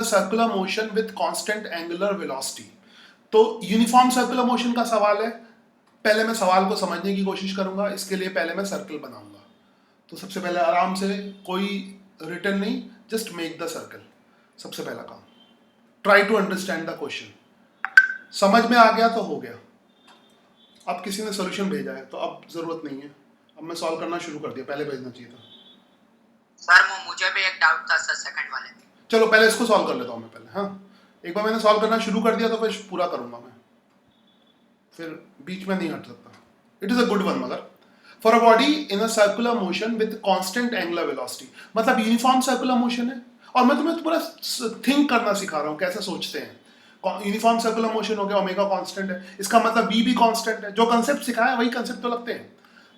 Circular motion with constant angular velocity. तो uniform circular motion का सवाल है। पहले मैं सवाल को समझने की कोशिश करूंगा, इसके लिए पहले मैं सर्कल बनाऊंगा। तो सबसे पहले आराम से, कोई रिटर्न नहीं, जस्ट मेक द सर्कल। सबसे पहला काम, try to understand the question. समझ में आ गया तो हो गया। अब किसी ने सोल्यूशन भेजा है तो अब जरूरत नहीं है, अब मैं सॉल्व करना शुरू कर दिया, पहले भेजना चाहिए था। सर मुझे भी एक डाउट था सर सेकंड वाले में। चलो पहले इसको सॉल्व कर लेता हूँ मैं पहले। हाँ, एक बार मैंने सॉल्व करना शुरू कर दिया तो फिर पूरा करूंगा मैं, फिर बीच में नहीं हट सकता। It is a good one. मगर for a body in a circular motion with constant angular velocity, मतलब यूनिफॉर्म सर्कुलर मोशन है। और मैं तुम्हें पूरा थिंक करना सिखा रहा हूँ, कैसे सोचते हैं। यूनिफॉर्म सर्कुलर मोशन हो गया, ओमेगा कांस्टेंट है, इसका मतलब v भी कांस्टेंट है। जो कंसेप्ट सिखाया वही कंसेप्ट तो लगते हैं।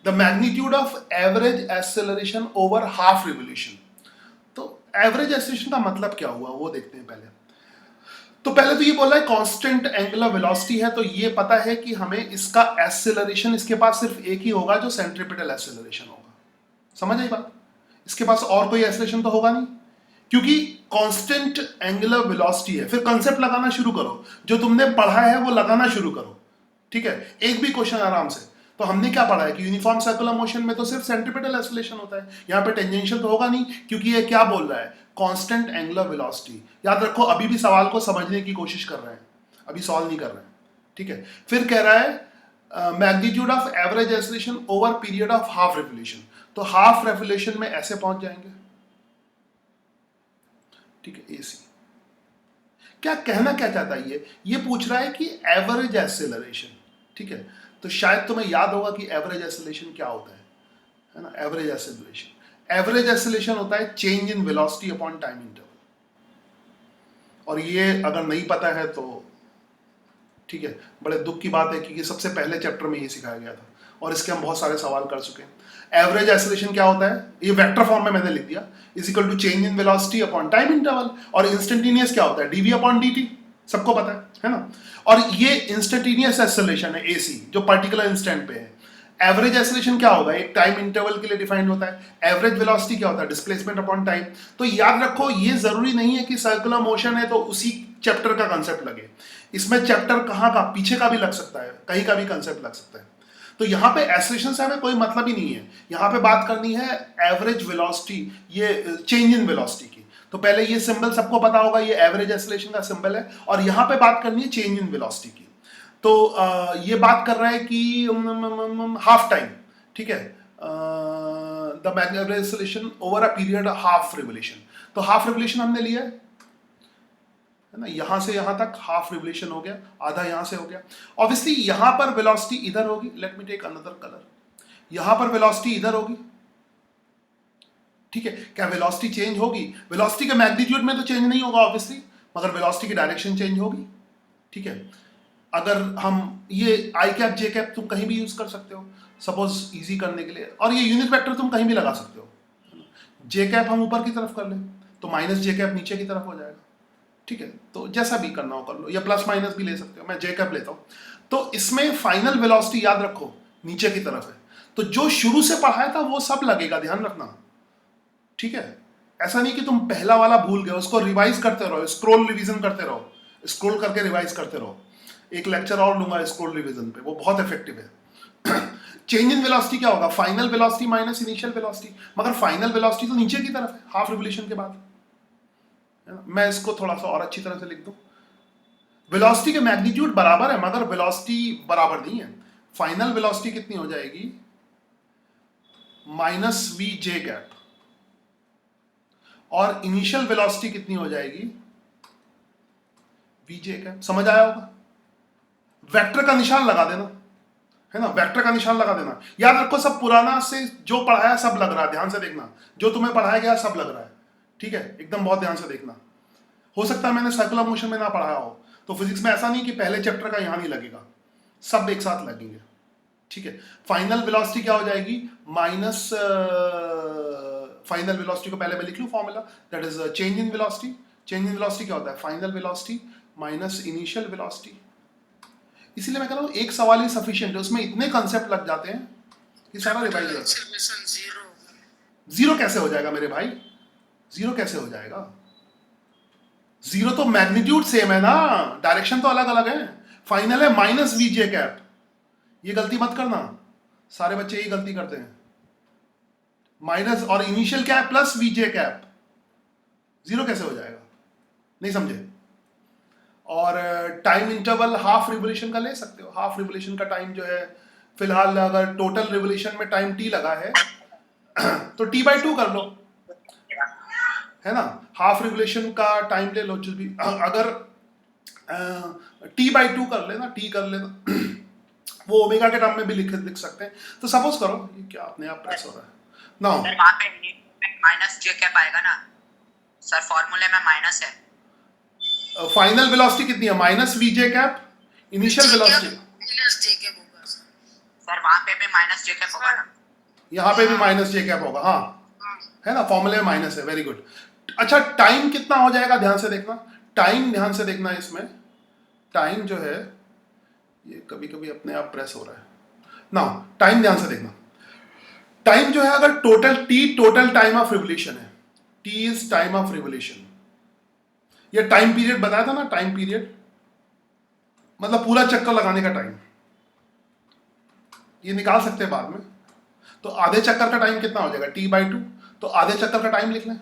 The magnitude of average acceleration over half revolution. तो एवरेज एक्सेलरेशन का मतलब क्या हुआ वो देखते हैं पहले। तो पहले तो ये बोला है कांस्टेंट एंगुलर वेलोसिटी है, तो ये पता है कि हमें इसका एक्सेलरेशन, इसके पास सिर्फ एक ही होगा जो सेंट्रीपिटल एक्सेलरेशन होगा। समझ आई बात? इसके पास और कोई एक्सेलरेशन तो होगा नहीं, क्योंकि कांस्टेंट एंगुलर वेलोसिटी है। फिर कंसेप्ट लगाना शुरू करो, जो तुमने पढ़ा है वो लगाना शुरू करो। ठीक है, एक भी क्वेश्चन आराम से। तो हमने क्या पढ़ा है कि यूनिफॉर्म सर्कुलर मोशन में तो सिर्फ सेंट्रीपिटल एक्सेलरेशन होता है, यहाँ पे टेंजेंशियल तो होगा नहीं, क्योंकि ये क्या बोल रहा है, कांस्टेंट एंगुलर वेलोसिटी। याद रखो, अभी भी सवाल को समझने की कोशिश कर रहे हैं, अभी सॉल्व नहीं कर रहे हैं। ठीक है, फिर कह रहा है magnitude of average acceleration over period of half revolution. तो हाफ रेवोल्यूशन में ऐसे पहुंच जाएंगे। ठीक है, एसी क्या कहना क्या चाहता है, ये पूछ रहा है कि एवरेज एक्सेलरेशन। ठीक है, तो शायद तुम्हें याद होगा कि एवरेज एक्सेलरेशन क्या होता है ना? एवरेज एक्सेलरेशन होता है change in velocity upon time interval. और ये अगर नहीं पता है तो ठीक है, बड़े दुख की बात है, क्योंकि सबसे पहले चैप्टर में ये सिखाया गया था और इसके हम बहुत सारे सवाल कर चुके हैं। एवरेज एक्सेलरेशन क्या होता है, ये वेक्टर फॉर्म में मैंने लिख दिया, is equal to change in velocity upon time interval. और इंस्टेंटेनियस क्या होता है, डीवी अपॉन dt, सबको पता है ना? और ये इंस्टेंटेनियस एक्सेलरेशन है एसी, जो पर्टिकुलर इंस्टेंट पे है। एवरेज एक्सेलरेशन क्या होगा, एक टाइम इंटरवल के लिए डिफाइंड होता है। एवरेज वेलोसिटी क्या होता है, डिस्प्लेसमेंट अपॉन टाइम। तो याद रखो, ये जरूरी नहीं है कि सर्कुलर मोशन है तो उसी चैप्टर का कंसेप्ट लगे। इसमें चैप्टर कहाँ का, पीछे का भी लग सकता है, कहीं का भी कंसेप्ट लग सकता है। तो यहाँ पे एक्सेलरेशन से हमें कोई मतलब ही नहीं है, यहाँ पे बात करनी है एवरेज वेलोसिटी, ये चेंज इन वेलोसिटी की। तो पहले ये सिंबल सबको पता होगा, ये एवरेज एक्सेलरेशन का सिंबल है, और यहाँ पे बात करनी है चेंज इन वेलोसिटी की। तो ये बात कर रहा है कि हाफ टाइम। ठीक है, the average acceleration over a period half revolution. तो हाफ रिवोल्यूशन हमने लिया है ना, यहां से यहां तक हाफ रिवोल्यूशन हो गया, आधा यहां से हो गया। ऑब्वियसली यहां पर वेलोसिटी इधर होगी, let me take another colour. यहां पर वेलोसिटी इधर होगी। ठीक है, क्या वेलोसिटी चेंज होगी? वेलोसिटी के मैग्नीट्यूड में तो चेंज नहीं होगा ऑब्वियसली, मगर वेलोसिटी की डायरेक्शन चेंज होगी। ठीक है, अगर हम ये आई कैप जे कैप तुम कहीं भी यूज कर सकते हो, सपोज इजी करने के लिए, और ये यूनिट वेक्टर तुम कहीं भी लगा सकते हो। जे कैप हम ऊपर की तरफ कर लें तो माइनस जे कैप नीचे की तरफ हो जाएगा। ठीक है, तो जैसा भी करना हो कर लो, या प्लस माइनस भी ले सकते हो, मैं जे कैप लेता हूँ। तो इसमें फाइनल वेलोसिटी याद रखो नीचे की तरफ है, तो जो शुरू से पढ़ाया था वो सब लगेगा, ध्यान रखना। ठीक है, ऐसा नहीं कि तुम पहला वाला भूल गए, उसको रिवाइज करते रहो, स्क्रोल रिवीजन करते रहो, स्क्रोल करके रिवाइज करते रहो। एक लेक्चर और लूंगा स्क्रोल रिवीजन पे, वो बहुत इफेक्टिव है। चेंज इन वेलोसिटी क्या होगा, final velocity minus initial velocity, मगर फाइनल वेलोसिटी तो नीचे की तरफ है हाफ रिवोल्यूशन के बाद। मैं इसको थोड़ा सा और अच्छी तरह से लिख दूं, वेलोसिटी के मैग्नीट्यूड बराबर है मगर वेलोसिटी बराबर नहीं है। फाइनल वेलोसिटी कितनी हो जाएगी, माइनस वी जे कैप, और इनिशियल वेलोसिटी कितनी हो जाएगी, वी जे कैप। समझ आया होगा? वेक्टर का निशान लगा देना है ना, वेक्टर का निशान लगा देना। याद रखो, सब पुराना से जो पढ़ाया सब लग रहा है, ध्यान से देखना, जो तुम्हें पढ़ाया गया सब लग रहा है। ठीक है, एकदम बहुत ध्यान से देखना। हो सकता है मैंने सर्कुलर मोशन में ना पढ़ाया हो, तो फिजिक्स में ऐसा नहीं कि पहले चैप्टर का यहां नहीं लगेगा, सब एक साथ लगेंगे। ठीक है, फाइनल वेलोसिटी क्या हो जाएगी, माइनस, फाइनल वेलोसिटी को पहले मैं लिख लूं formula, that is change in velocity. Change in velocity क्या होता है, final velocity minus initial velocity. इसीलिए मैं कह रहा हूं एक सवाल ही सफिशिएंट है, उसमें इतने कंसेप्ट लग जाते हैं कि सारा रिवाइज हो जाता है। जीरो कैसे हो जाएगा मेरे भाई, जीरो कैसे हो जाएगा? जीरो तो मैग्नीट्यूड सेम है ना, डायरेक्शन तो अलग अलग है। फाइनल है माइनस वी जे कैप। ये गलती मत करना, सारे बच्चे यही गलती करते हैं। माइनस और इनिशियल क्या है, plus V J cap. Zero कैसे हो जाएगा, नहीं समझे? और टाइम इंटरवल हाफ रिवोल्यूशन का ले सकते हो। हाफ रिवोल्यूशन का टाइम जो है, फिलहाल अगर टोटल रिवोल्यूशन में टाइम टी लगा है तो टी बाई 2 कर लो, है ना। हाफ रिवोल्यूशन का टाइम ले लो, जो भी अगर टी बाई 2 कर लेना, टी कर लेना वो ओमेगा के टर्म में भी लिख सकते हैं। तो सपोज करो, ये क्या अपने आप प्रेस हो रहा है ना, सर वहां पे माइनस जे कैप आएगा ना सर, फॉर्मूले में माइनस है। फाइनल वेलोसिटी कितनी है, minus V J cap. Initial velocity minus J cap होगा सर, वहां पे भी माइनस जे कैप होगा ना, यहाँ पे भी माइनस जे कैप होगा, हाँ है ना, फॉर्मूले में माइनस है। Very good. अच्छा, टाइम कितना हो जाएगा, ध्यान से देखना, टाइम ध्यान से देखना। इसमें टाइम जो है, ये कभी कभी अपने आप प्रेस हो रहा है ना, टाइम ध्यान से देखना। टाइम जो है, अगर टोटल टाइम ऑफ रिवोल्यूशन है, T is time of revolution. ये टाइम पीरियड बताया था ना, टाइम पीरियड मतलब पूरा चक्कर लगाने का टाइम, ये निकाल सकते हैं बाद में। तो आधे चक्कर का टाइम कितना हो जाएगा, टी बाई 2। तो आधे चक्कर का टाइम लिख लें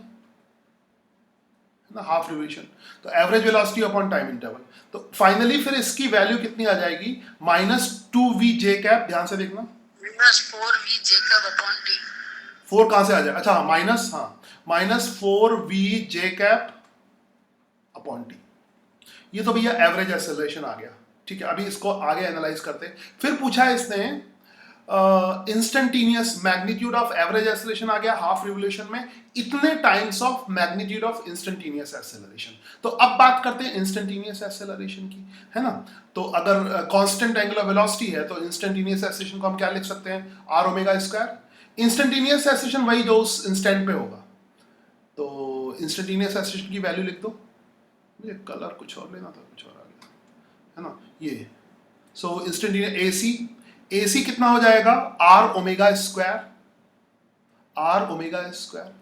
ना, हाफ रिवोल्यूशन। तो average velocity upon time interval. तो फाइनली फिर इसकी वैल्यू कितनी आ जाएगी, माइनस 2 वी जे कैप। ध्यान से देखना, minus 4 V J cap upon T. 4 कहां से आ जाए, अच्छा माइनस, हाँ minus 4 V J cap upon T. ये तो भैया एवरेज एक्सेलरेशन आ गया, ठीक है। अभी इसको आगे एनालाइज करते हैं। फिर पूछा है इसने instantaneous magnitude of average acceleration आ गया हाफ रिवोल्यूशन में, इतने times of magnitude of instantaneous acceleration. तो अब बात करते हैं इंस्टेंटेनियस एक्सेलरेशन की, है ना। तो अगर कांस्टेंट एंगुलर वेलोसिटी है तो इंस्टेंटेनियस एक्सेलरेशन को हम क्या लिख सकते हैं, R omega square. Instantaneous acceleration वही जो उस इंस्टेंट पे होगा। तो इंस्टेंटेनियस एक्सेलरेशन की वैल्यू लिख दो, मुझे कलर कुछ और लेना था, कुछ और आ गया, है ना ये। सो इंस्टेंटेनियस AC कितना हो जाएगा, R omega square, R omega square,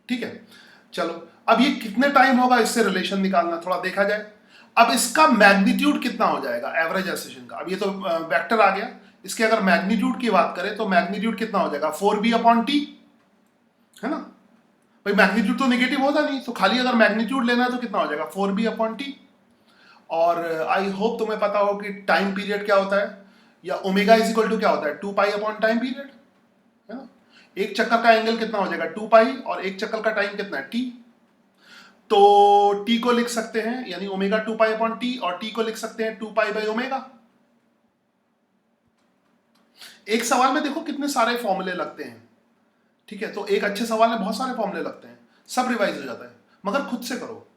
ठीक है। चलो, अब ये कितने टाइम होगा, इससे रिलेशन निकालना, थोड़ा देखा जाए। अब इसका मैग्नीट्यूड कितना हो जाएगा एवरेज एक्सेलरेशन का। अब ये तो वेक्टर आ गया, इसके अगर मैग्नीट्यूड की बात करें तो मैग्नीट्यूड कितना हो जाएगा, 4b अपॉन टी, है ना। भाई मैग्नीट्यूड तो नेगेटिव होता नहीं, तो खाली अगर मैग्नीट्यूड लेना है तो कितना हो जाएगा, 4b अपॉन टी। और आई होप तुम्हें पता हो कि टाइम पीरियड क्या होता है, या ओमेगा इज इक्वल टू क्या होता है, 2 पाई अपॉन टाइम पीरियड, है ना। एक चक्कर का एंगल कितना हो जाएगा, 2 पाई, और एक चक्कर का टाइम कितना है, टी। तो टी को लिख सकते हैं, यानी ओमेगा 2 पाई अपॉन टी, और टी को लिख सकते हैं 2 पाई बाई ओमेगा। एक सवाल में देखो कितने सारे फॉर्मूले लगते हैं, ठीक है। तो एक अच्छे सवाल में बहुत सारे फॉर्मूले लगते हैं, सब रिवाइज हो जाता है, मगर खुद से करो।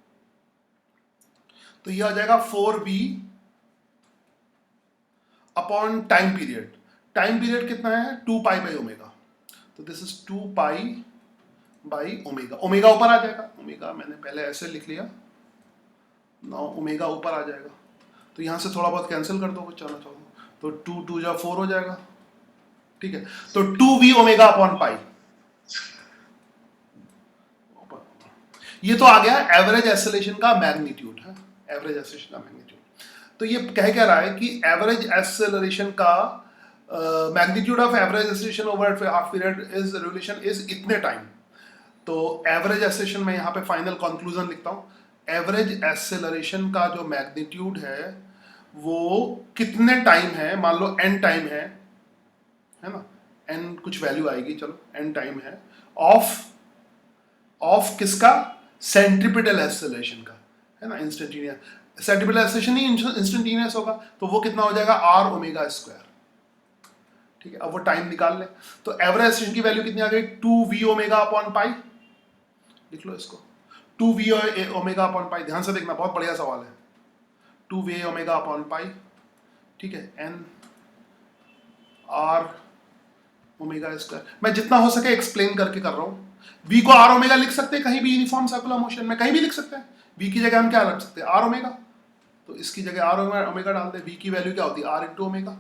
तो यह हो जाएगा 4b upon time period. Time period कितना है, 2 पाई बाई ओमेगा। तो this is 2 pi by omega. Omega ऊपर आ जाएगा, ओमेगा मैंने पहले ऐसे लिख लिया ना, ओमेगा ऊपर आ जाएगा। तो यहां से थोड़ा बहुत कैंसिल कर दो, चलो चलो, तो 2 2 जा 4 हो जाएगा, ठीक है। तो 2v ओमेगा अपॉन पाई, ये तो आ गया एवरेज एक्सेलरेशन का मैग्नीट्यूड, है एवरेज एक्सेलरेशन का मैग्नीट्यूड। तो ये कह रहा है कि एवरेज एक्सेलरेशन का magnitude of average acceleration over half period is revolution is इतने टाइम। तो एवरेज एक्सेलरेशन में यहाँ पे फाइनल कंक्लूजन लिखता हूँ, एवरेज एक्सेलरेशन का जो मैग्नीट्यूड है वो कितने टाइम है, मान लो n टाइम है ना, n कुछ वैल्यू आएगी, चलो n टाइम है, ऑफ किसका, सेंट्रीपिटल एक्सेलरेशन का, है ना। इंस्टेंटेनियस सेंट्रीपिटल एक्सेलरेशन ही इंस्टेंटेनियस होगा, तो वो कितना हो जाएगा, आर ओमेगा स्क्वायर, ठीक है। अब वो टाइम निकाल ले, तो एवरेज एक्सेलरेशन की वैल्यू कितनी आ गई, 2v ओमेगा अपॉन पाई, लिख लो इसको, 2v ओमेगा अपॉन पाई। ध्यान से देखना, बहुत बढ़िया सवाल है, 2v ओमेगा अपॉन पाई, ठीक है, n आर ओमेगा स्क्वायर। मैं जितना हो सके एक्सप्लेन करके कर रहा हूँ। v को आर ओमेगा लिख सकते हैं कहीं भी, यूनिफॉर्म सर्कुलर मोशन में कहीं भी लिख सकते हैं। v की जगह हम क्या रख सकते हैं, आर ओमेगा, तो इसकी जगह आर ओमेगा डाल दे। v की वैल्यू क्या होती है, आर इंटू ओमेगा,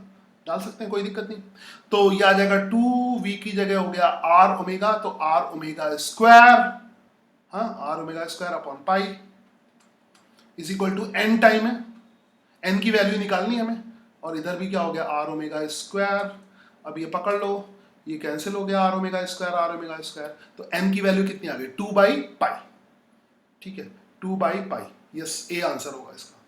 डाल सकते हैं, कोई दिक्कत नहीं। तो यह आ जाएगा 2v की जगह हो गया आर ओमेगा, तो आर ओमेगा स्क्वायर, हाँ R omega square upon pi, is equal to n time है, n की वैल्यू निकालनी है हमें, और इधर भी क्या हो गया r ओमेगा स्क्वायर। अब ये पकड़ लो, ये कैंसिल हो गया, r ओमेगा स्क्वायर, तो n की वैल्यू कितनी आ गई 2/π। ठीक है, 2/π। यस, ए आंसर होगा इसका।